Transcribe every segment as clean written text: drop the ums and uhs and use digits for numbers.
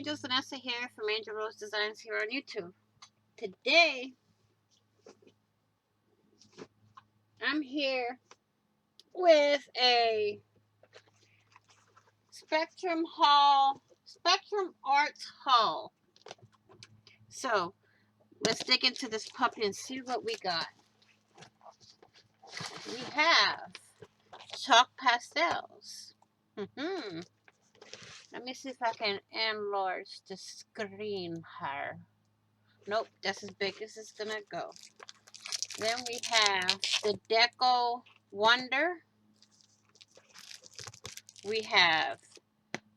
Angels, Vanessa here from Angel Rose Designs here on YouTube. Today, I'm here with a Spectrum Arts haul. So, let's dig into this puppy and see what we got. We have chalk pastels. Let me see if I can enlarge the screen here. Nope, that's as big as it's gonna go. Then we have the Deco Wonder. We have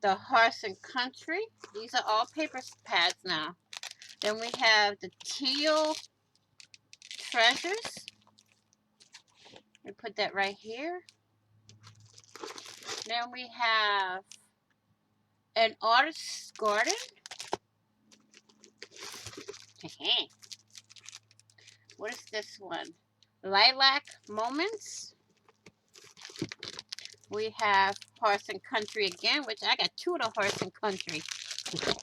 the Horse and Country. These are all paper pads now. Then we have the Teal Treasures. We put that right here. Then we have an Artist's Garden. What is this one? Lilac Moments. We have Horse and Country again, which I got two of the Horse and Country. Because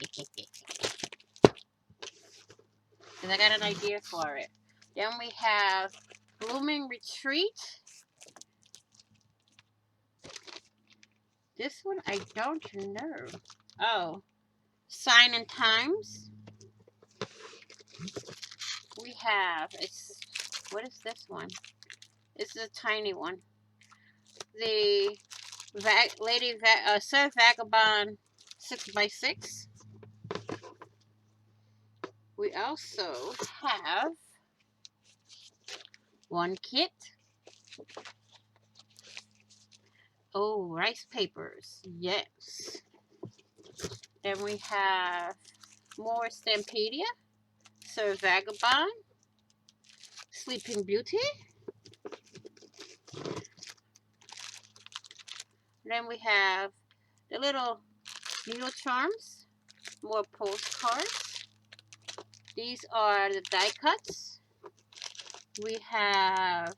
I got an idea for it. Then we have Blooming Retreat. This one I don't know. Oh, Sign and Times. We have, what is this one? This is a tiny one. The Sir Vagabond 6x6. We also have one kit. Oh, rice papers. Yes. Then we have more Stampedia. Sir Vagabond. Sleeping Beauty. Then we have the little needle charms. More postcards. These are the die cuts. We have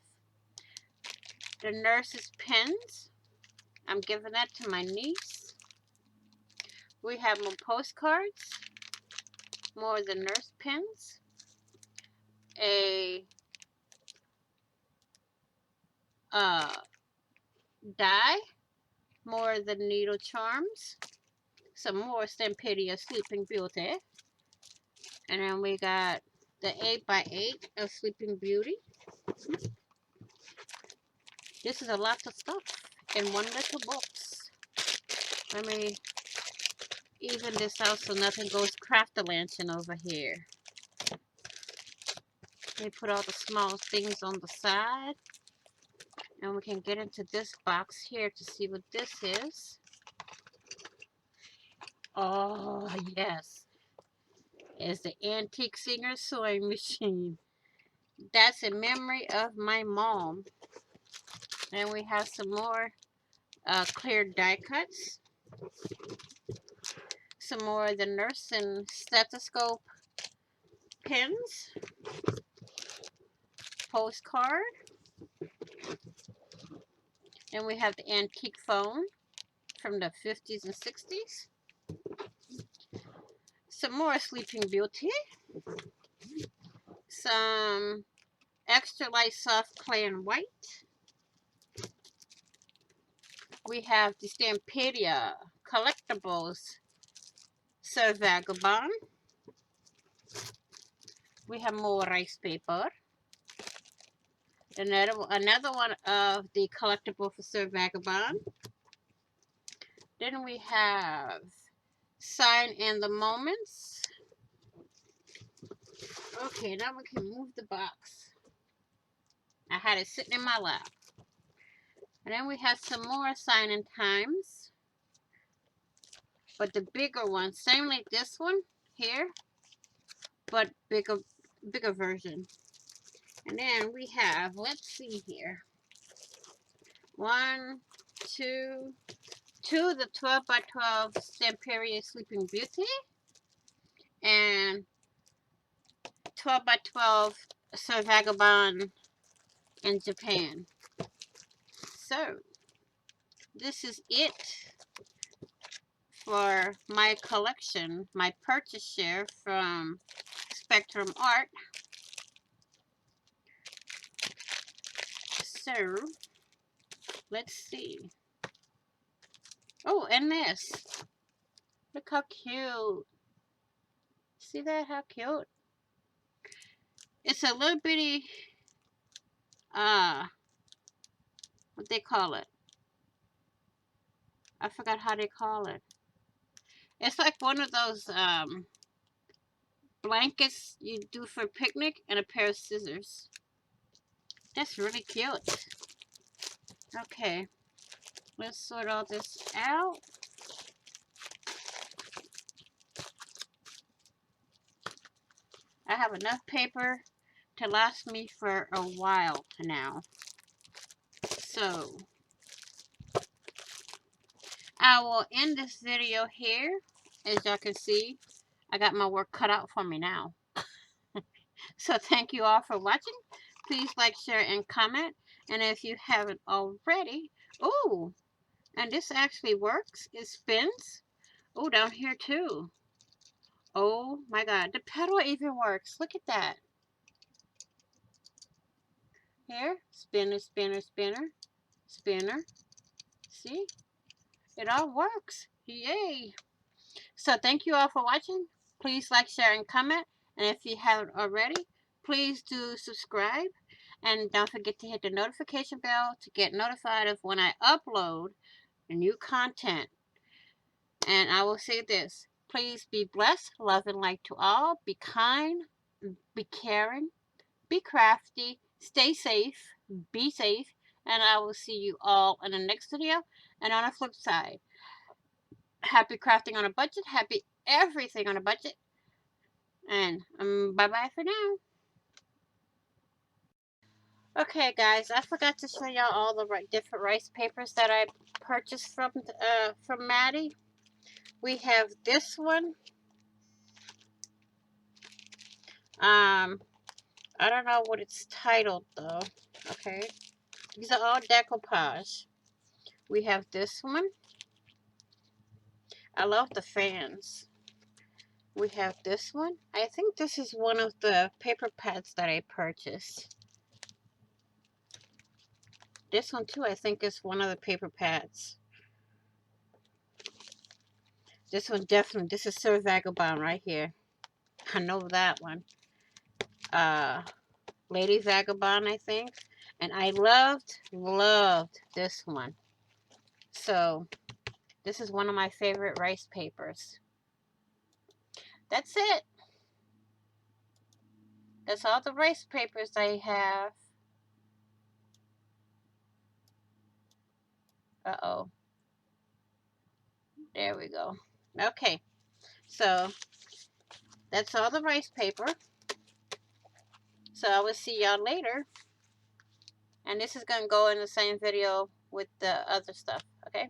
the nurse's pens. I'm giving that to my niece. We have more postcards. More of the nurse pens. A die. More of the needle charms. Some more Stampedia Sleeping Beauty. And then we got the 8x8 of Sleeping Beauty. This is a lot of stuff in one little box. Let me even this out so nothing goes craft-a-lanching over here. Let me put all the small things on the side. And we can get into this box here to see what this is. Oh, yes. It's the Antique Singer sewing machine. That's in memory of my mom. And we have some more clear die cuts. Some more of the nurse and stethoscope pins. Postcard. And we have the antique phone from the 50s and 60s. Some more Sleeping Beauty. Some extra light soft clay and white. We have the Stampedia Collectibles Sir Vagabond. We have more rice paper. Another one of the collectible for Sir Vagabond. Then we have Sign and the Moments. Okay, now we can move the box. I had it sitting in my lap. And then we have some more Sign and Times. But the bigger one, same like this one here, but bigger version. And then we have, let's see here. Two the 12x12 Stampedia Sleeping Beauty. And 12x12 Sir Vagabond in Japan. So, this is it for my collection, my purchase share from Spectrum Art. So, let's see. Oh, and this. Look how cute. See that? How cute. It's a little bitty, what they call it. I forgot how they call it. It's like one of those, blankets you do for a picnic and a pair of scissors. That's really cute. Okay. Let's sort all this out. I have enough paper to last me for a while now. So, I will end this video here. As y'all can see, I got my work cut out for me now. So, thank you all for watching. Please like, share, and comment. And if you haven't already, oh, and this actually works. It spins. Oh, down here too. Oh my God, the pedal even works. Look at that. Here, spinner, spinner, spinner, spinner. See, it all works. Yay. So thank you all for watching. Please like, share, and comment. And if you haven't already, please do subscribe. And don't forget to hit the notification bell to get notified of when I upload new content. And I will say this. Please be blessed, love, and light to all. Be kind, be caring, be crafty, stay safe, be safe, and I will see you all in the next video. And on the flip side, happy crafting on a budget, happy everything on a budget, and bye-bye for now. Okay, guys, I forgot to show y'all all the different rice papers that I purchased from Maddie. We have this one. I don't know what it's titled though. Okay, these are all decoupage. We have this one. I love the fans. We have this one. I think this is one of the paper pads that I purchased. This one too, I think is one of the paper pads. This one definitely, this is Sir Vagabond right here. I know that one. Lady Vagabond, I think. And I loved this one. So, this is one of my favorite rice papers. That's it. That's all the rice papers I have. Uh-oh. There we go. Okay. So, that's all the rice paper. So, I will see y'all later. And this is going to go in the same video with the other stuff. Okay?